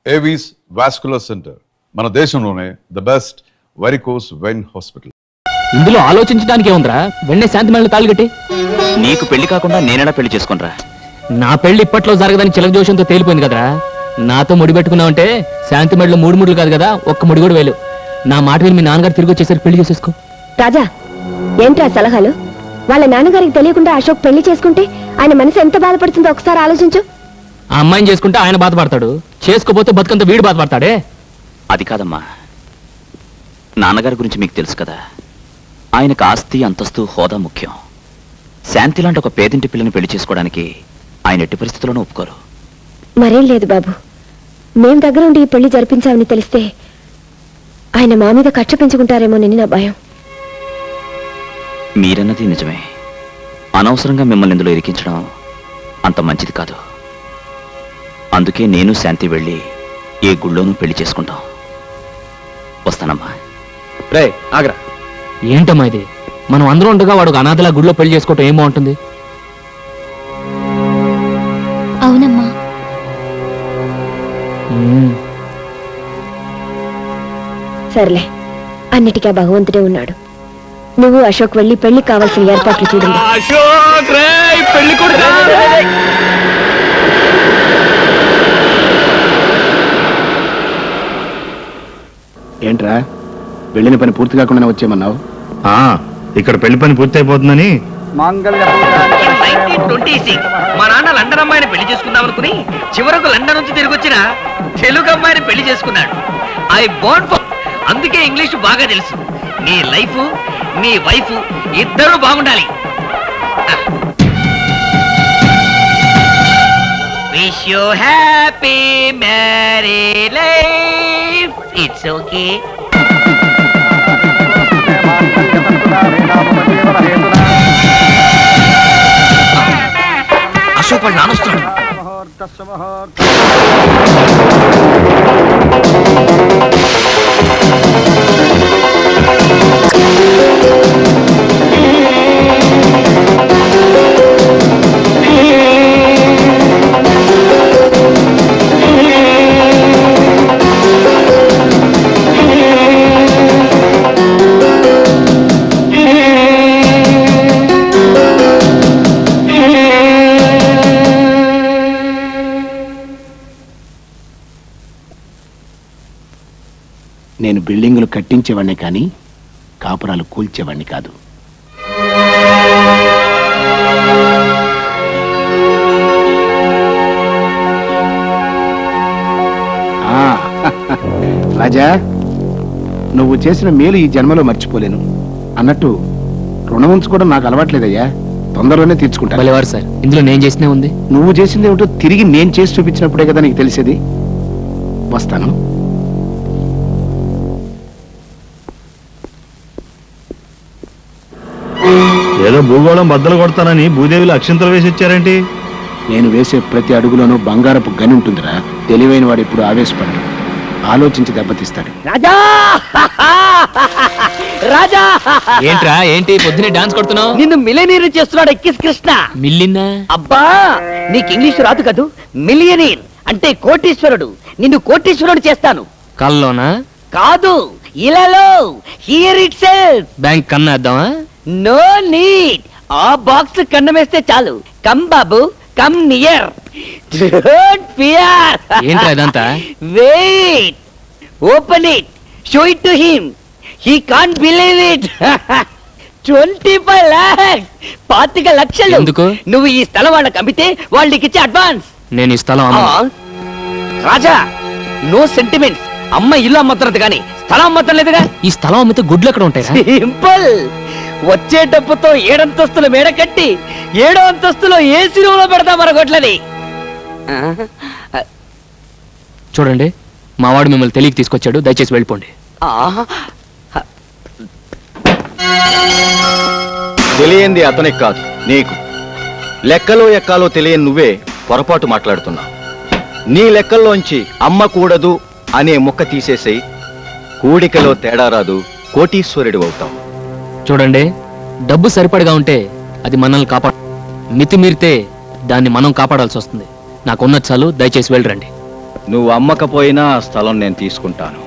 Avis vascular centre మన దేశంలోనే the best varicose vein hospital. ఇందులో ఆలోచించడానికి ఏముందిరా? వెంటనే శాంతి మేళ తాళి కట్టి. నీకు పెళ్లి కాకుండా నేనేనా పెళ్లి చేసుకుంటా? నా పెళ్లి ఇప్పట్లో జరగదని చిలక జోషంతో తేలిపోయింది కదరా. నాతో ముడి పెట్టుకున్నావంటే శాంతి మేడలో 3 ముడులు కాదు కదా, ఒక్క ముడి కూడా వేలు. నా మాట విని మీ నాన్నగారు తిరిగి వచ్చేసరికి పెళ్లి చేసేసుకో. రాజా, ఏంట్రా సలహాలు? వాళ్ళ నాన్నగారికి తెలియకుండా అశోక్ పెళ్లి చేసుకుంటే ఆయన మనసు ఎంత బాధపడుతుందో ఒకసారి ఆలోచించు. ఆ అమ్మాయిని చేసుకుంటే ఆయన బాధపడతాడు, చేసుకోపోతే బతుకంత వీడు బాధపడతాడే. అది కాదమ్మా, నాన్నగారి గురించి మీకు తెలుసు కదా. ఆయనకు ఆస్తి, అంతస్తు, హోదా ముఖ్యం. శాంతి లాంటి ఒక పేదింటి పిల్లని పెళ్లి చేసుకోవడానికి ఆయన ఎట్టి పరిస్థితుల్లోనూ ఒప్పుకోరు. మరేం లేదు బాబు, మేం దగ్గరుండి ఈ పెళ్లి జరిపించామని తెలిస్తే ఆయన మా మీద కక్ష పెంచుకుంటారేమోనని నా భయం. మీరన్నది నిజమే. అనవసరంగా మిమ్మల్ని ఇందులో ఇరికించడం అంత మంచిది కాదు. అందుకే నేను శాంతి వెళ్ళి ఏ గుళ్ళోనూ పెళ్లి చేసుకుంటాం. వస్తానమ్మా. రే ఆగ్రా. ఏంటమ్మా ఇది? మనం అందరూ ఉండగా వాడు అనాథలా గుడిలో పెళ్లి చేసుకోవటం ఏం బాగుంటుంది? అవునమ్మా. సర్లే, అన్నిటికీ ఆ భగవంతుడే ఉన్నాడు. నువ్వు అశోక్ వెళ్ళి పెళ్లి కావాల్సిన ఏర్పాట్లు చూడండి. ఏంట్రా, వెళ్ళిన పని పూర్తి కాకుండా వచ్చేయమన్నావు? ఇక్కడ పెళ్లి పని పూర్తి అయిపోతుందని. మా నాన్న లండన్ అమ్మాయిని పెళ్లి చేసుకుందాం అనుకుని చివరకు లండన్ నుంచి తిరిగి వచ్చిన తెలుగు అమ్మాయిని పెళ్లి చేసుకున్నాడు. ఐ బోర్న్ ఫర్, అందుకే ఇంగ్లీష్ బాగా తెలుసు. నీ లైఫ్, నీ వైఫ్ ఇద్దరూ బాగుండాలి. Wish you happy marry life. It's okay. Ashok వాళ్ళు నానొస్తున్నాడు. నేను బిల్డింగులు కట్టించేవాడిని కానీ కాపురాలు కూల్చేవాడిని కాదు. రాజా, నువ్వు చేసిన మేలు ఈ జన్మలో మర్చిపోలేను. అన్నట్టు రుణం ఉంచుకోవడం నాకు అలవాట్లేదయ్యా, తొందరలోనే తీర్చుకుంటా. భలేవారు సార్, ఇందులో నేను చేసినే ఉంది. నువ్వు చేసింది ఏమిటో తిరిగి నేను చేసి చూపించినప్పుడే కదా నీకు తెలిసేది. వస్తాను. ఏదో భూగోళం బద్దలు కొడతానని భూదేవిలో అక్షంతలు వేసి ఇచ్చారేంటి? నేను వేసే ప్రతి అడుగులోనూ బంగారపు గని ఉంటుందిరా. తెలివైన వాడు ఇప్పుడు ఆవేశపడ్డాడు, ఆలోచించి దెబ్బతీస్తాడు. రాజా రాజా, ఏంట్రా, ఏంటి పొద్దునే డాన్స్ కొడుతున్నావు? నిన్ను మిలియనీర్ చేస్తున్నాడు ఎక్కిస్ కృష్ణ. మిల్లిన్నా? అబ్బా, నీకు ఇంగ్లీష్ రాదు కదూ. మిలియనీర్ అంటే కోటీశ్వరుడు. నిన్ను కోటీశ్వరుడు చేస్తాను. కల్లోనా? కాదు, ఇలాలో. Here itself. బ్యాంక్ కన్నా వేద్దామా? No need. ఆ బాక్స్ కన్నమేస్తే చాలు. కమ్ బాబు, కమ్ నియర్. Don't fear. ఏంట్రా ఇదంతా? Wait, open it, show it to him. He can't believe it. 25 lakhs, 25 లక్షలు. ఎందుకు? నువ్వు ఈ స్థలం వాళ్ళకి అమ్మితే వాళ్ళు నీకు ఇచ్చే అడ్వాన్స్. నేను ఈ స్థలం రాజా, నో సెంటిమెంట్స్. అమ్మ ఇల్లు అమ్మతున్నది కానీ స్థలం అమ్మతం లేదుగా. ఈ స్థలం అమ్మితే గుడ్లు ఎక్కడ ఉంటాయి? సింపుల్. వచ్చే డబ్బుతో 7 అంతస్తుల మేడ కట్టి 7వ అంతస్తులో ఏసీ రూమ్ లో పెడతా మరొకట్లని. చూడండి, మావాడు మిమ్మల్ని తెలియక తీసుకొచ్చాడు, దయచేసి వెళ్ళిపోండి. తెలియంది అతనికి కాదు, నీకు. లెక్కలో ఎక్కాలో తెలియని నువ్వే పొరపాటు మాట్లాడుతున్నావు. నీ లెక్కల్లోంచి అమ్మ కూడదు అనే ముక్క తీసేసేయి. కూడికలో తేడా రాదు, కోటీశ్వరుడు అవుతావు. చూడండి, డబ్బు సరిపడగా ఉంటే అది మనల్ని కాపాడు, మితిమీరితే దాన్ని మనం కాపాడాల్సి వస్తుంది. నాకున్న చాలు, దయచేసి వెళ్ళరండి. నువ్వు అమ్మకపోయినా ఆ స్థలం నేను తీసుకుంటాను.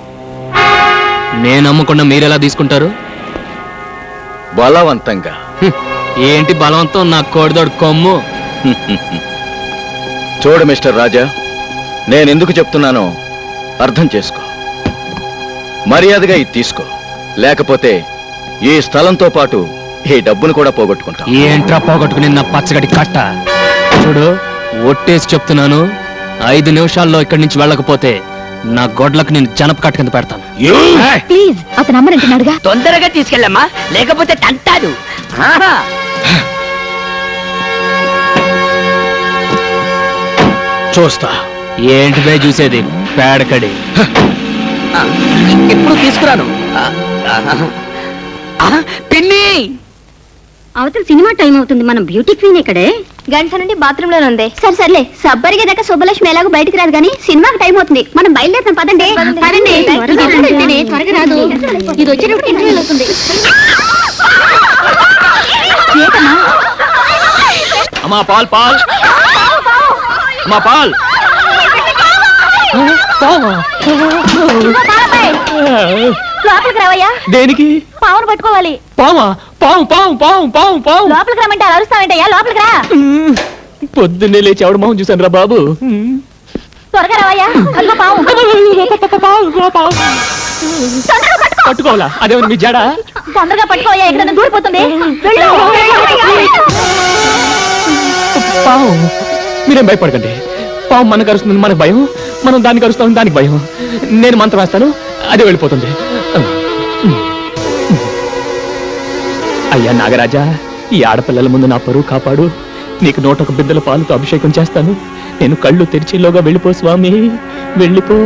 నేను అమ్మకుండా మీరెలా తీసుకుంటారు? బలవంతంగా. ఏంటి బలవంతం? నా కోడిదోడు కొమ్ము. చూడు మిస్టర్ రాజా, నేను ఎందుకు చెప్తున్నానో అర్థం చేసుకో. మర్యాదగా ఇది తీసుకో, లేకపోతే ఈ స్థలంతో పాటు ఈ డబ్బును కూడా పోగొట్టుకుంటా. ఏంట్రా పోగొట్టుకుని నా పచ్చగడి కట్ట? చూడు, ఒట్టేసి చెప్తున్నాను, 5 నిమిషాల్లో ఇక్కడి నుంచి వెళ్ళకపోతే నా గొడ్లకు నేను జనప కట్ట కింద పెడతాను. ప్లీజ్ అతను అమ్మనంటున్నాడుగా. తొందరగా తీసుకెళ్ళమ్మా, లేకపోతే తంటాడు. ఆహా. చూస్తా. ఏంటిదే చూసేది? పేడకడి. ఎప్పుడు తీసుకురాను. పిన్ని, అవతల సినిమా టైం అవుతుంది, మనం బ్యూటీ క్వీన్ ఇక్కడే. గంట నుండి బాత్రూమ్ లోనే ఉంది. సరే సర్లే, సబ్బరిగే దాకా శుభలక్ష్మి ఎలాగో బయటికి రాదు కానీ సినిమాకి టైం అవుతుంది, మనం బయలుదేరుతాం. పదండి పదండి, త్వరగా రాదు, ఇది వచ్చేటప్పుడు ఇంటర్వ్యూలు అవుతుంది. అమ్మా పాల్ పాల్, అమ్మా పాల్. లోపలికి రావయ్యా. దేనికి? పావును పట్టుకోవాలి. పావా? పావు పావు పావు పావు పావు. లోపలికి రమ్మంటే అలా అరుస్తావేంటయ్యా, లోపలికి రా. పొద్దున్నే లేచి ఎవడ మొహం చూసాను రా బాబు. త్వరగా రావయ్యా, అదిగో పావు. తొందరగా పట్టుకో. పట్టుకోవాలా? అదేమన్నా మీ జడ? తొందరగా పట్టుకోవయ్యా, ఎక్కడ దూరిపోతుంది. వెళ్ళు. పావు. మీరేం భయపడకండి. పావు మనకు అరుస్తుంది, మనకు భయం. మనం దానికి అరుస్తాం, దానికి భయం. నేను మంత్రం వేస్తాను, అదే వెళ్ళిపోతుంది. అయ్యా నాగరాజా, ఈ ఆడపిల్లల ముందు నా పరువు కాపాడు. నీకు 101 బిందెల పాలతో అభిషేకం చేస్తాను. నేను కళ్ళు తెరిచేలోగా వెళ్ళిపో స్వామి, వెళ్ళిపో.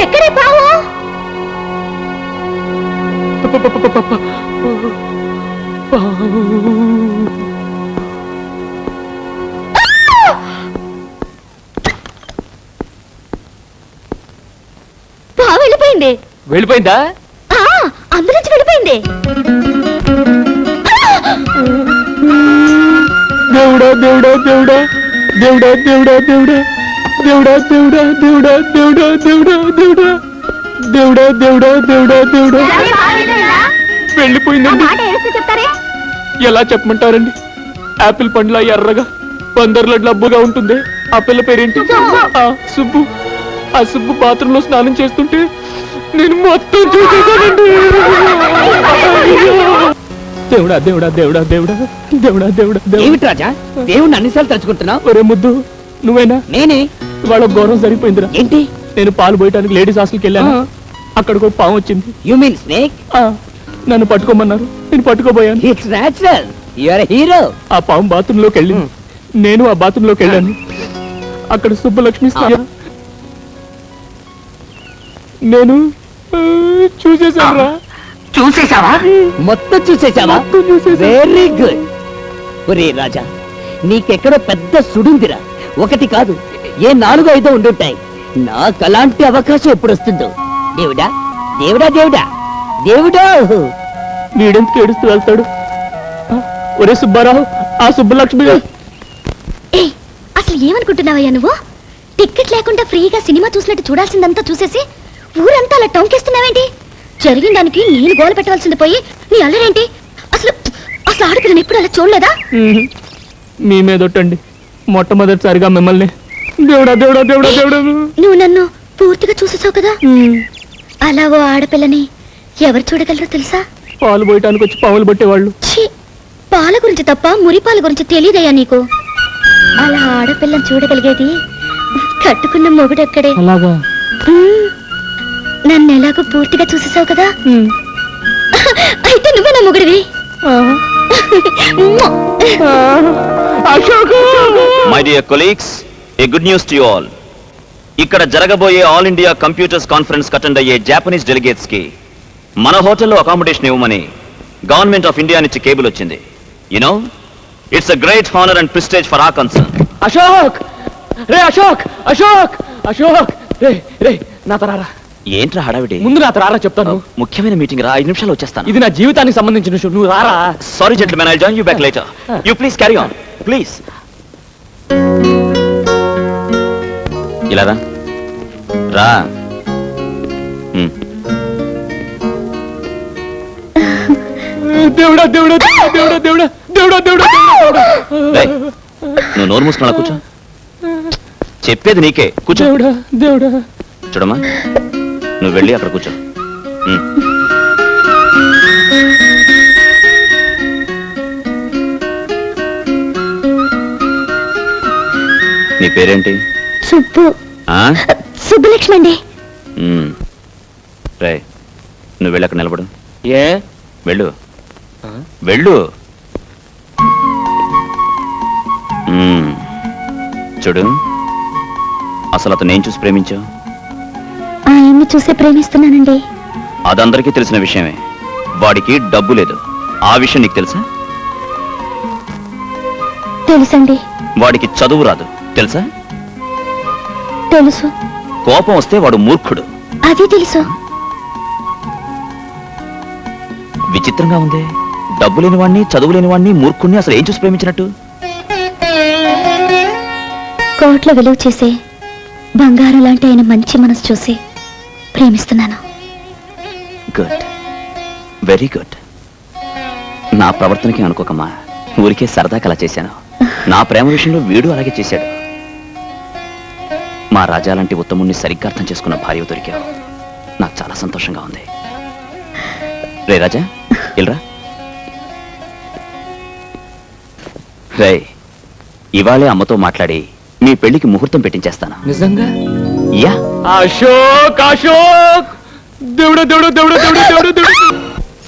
ఎక్కడే పావు? పావు వెళ్ళిపోయింది. వెళ్ళిపోయిందా? అందులో నుంచి వెళ్ళిపోయింది. దేవుడా దేవుడా దేవుడా దేవుడా దేవుడా దేవుడా దేవుడా దేవుడా దేవుడా దేవుడా దేవుడా దేవుడా దేవుడా దేవుడా దేవుడా దేవుడా. వెళ్ళిపోయిందండి. చెప్తారే? ఎలా చెప్పమంటారండి? యాపిల్ పండ్ల ఎర్రగా, పందర్ల డబ్బుగా ఉంటుంది. ఆ పిల్ల పేరేంటి? సుబ్బు. ఆ సుబ్బు బాత్రూంలో స్నానం చేస్తుంటే నేను మొత్తం చూసేసానండి. దేవుడా దేవుడా దేవుడా దేవుడా దేవుడా దేవుడా దేవుడా. ఏమిటి రాజా, దేవుణ్ణి అన్నిసార్లు తలుచుకుంటున్నావు? ఒరే ముద్దు, నువ్వేనా? నేనే. ఇవాళ ఘోరం సరిపోయిందిరా. ఏంటి? నేను పాలు పోయటానికి లేడీస్ హాస్టల్కి వెళ్ళాను. అక్కడికి ఒక పాము వచ్చింది. You mean snake? నన్ను పట్టుకోమన్నారు, నేను పట్టుకోబోయాను. It's natural, you are hero. ఆ పాము బాత్రూమ్ లోకి వెళ్ళింది, నేను ఆ బాత్రూమ్ లోకి వెళ్ళాను. అక్కడ సుబ్బలక్ష్మి స్నానం నేను చూసేసాను. చూసేసావా? మొత్తం చూసేసావా? Very good. ఒరే రాజా, నీకెక్కడో పెద్ద సుడుందిరా. ఒకటి కాదు, ఏ 4-5 ఉండుంటాయి. నాకు అలాంటి అవకాశం ఎప్పుడు వస్తుందో. దేవుడా దేవుడా దేవుడా దేవుడా. వీడెందుకు ఏడుస్తూ వెళ్తాడు? ఒరే సుబ్బారావు, ఆ సుబ్బలక్ష్మి. అసలు ఏమనుకుంటున్నావయ్యా నువ్వు? టికెట్ లేకుండా ఫ్రీగా సినిమా చూసినట్టు చూడాల్సిందంతా చూసేసి ఊరంతా అలా టౌన్కేస్తున్నావేంటి? జరిగిన దానికి నేను గోల పెట్టవలసింది పోయి నీ అల్లరేంటి? అసలు అసలు ఆడపిల్లని ఎప్పుడు అలా చూడలేదా? మీ మీదొట్టండి మొట్టమొదటిసారిగా మిమ్మల్ని దేవుడా దేవుడా దేవుడా దేవుడా నువ్వు నన్ను పూర్తిగా చూసేసావు కదా. అలా ఓ ఆడపిల్లని ఎవరు చూడగలరో తెలుసా? పాలు పోయటానికి వచ్చి పావులు పట్టేవాళ్ళు. ఛీ, పాల గురించి తప్ప మురిపాల గురించి తెలియదయ్యా నీకు. అలా ఆడపిల్లని చూడగలిగేది కట్టుకున్న మొగుడెక్కడే. అలాగా నన్ను ఎలాగో పూర్తిగా చూసేసావు కదా. అయితే నువ్వే నా మొగుడివి. My dear colleagues, a good news to you all. ఇక్కడ జరగబోయే all India computers conference attend అయ్యే జాపనీస్ డెలిగేట్స్ కి మన హోటల్లో అకామిడేషన్ ఇవ్వమని గవర్నమెంట్ ఆఫ్ ఇండియా నుంచి కేబుల్ వచ్చింది. You know, it's a great honour and prestige for our concern. Ashok రే అశోక్ అశోక్ అశోక్ రే రే నాతో రారా. ఏంట్రా హడావిడి? ముందు నాతో రారా చెప్తాను. ముఖ్యమైన మీటింగ్ రా, 5 నిమిషాలు వచ్చేస్తాను. ఇది నా జీవితానికి సంబంధించిన విషయం, నువ్వు రారా. Sorry gentlemen, I join you back later. You please carry on please. ఇలా రా రా. దేవుడా దేవుడా దేవుడా దేవుడా దేవుడా దేవుడా ఏయ్, నువ్వు నోరు మూసుకున్నా కూర్చో. చెప్పేది నీకే, కూర్చో. దేవుడా దేవుడా. చూడమ్మా, నువ్వు వెళ్ళి అక్కడ కూర్చో. నీ పేరేంటి? సుబ్బు. ఆ? సుబ్బలక్ష్మి అండి. రే, నువ్వు వెళ్ళి అక్కడ నిలబడు. ఏ వెళ్ళు వెళ్ళు. చూడు, అసలు అతను ఏం చూసి ప్రేమించావు? ఆయన్ని చూసే ప్రేమిస్తున్నానండి. అదందరికీ తెలిసిన విషయమే. వాడికి డబ్బు లేదు, ఆ విషయం నీకు తెలుసా? తెలుసండి. వాడికి చదువు రాదు, తెలుసా? తెలుసు. కోపం వస్తే వాడు మూర్ఖుడు. అది తెలుసు. విచిత్రంగా ఉంది. డబ్బు లేని వాడిని, చదువు లేని వాడిని, మూర్ఖుడిని అసలు ఏం చూసి ప్రేమించినట్టు? కోట్ల విలువ చేసే బంగారం లాంటి ఆయన మంచి మనసు చూసి ప్రేమిస్తున్నాను. Good, very good. నా ప్రవర్తనకి అనుకోకమ్మా, ఊరికే సరదాకి అలా చేశాను. నా ప్రేమ విషయంలో వీడు అలాగే చేశాడు. మా రాజా లాంటి ఉత్తముణ్ణి సరిగ్గా అర్థం చేసుకున్న భార్య దొరికావు. నాకు చాలా సంతోషంగా ఉంది. రే రాజా, ఇల్రా. రే, ఇవాళే అమ్మతో మాట్లాడి మీ పెళ్లికి ముహూర్తం పెట్టించేస్తాను. నిజంగా? యా. అశోక్ అశోక్ దేవుడా దేవుడా దేవుడా దేవుడా దేవుడా దేవుడా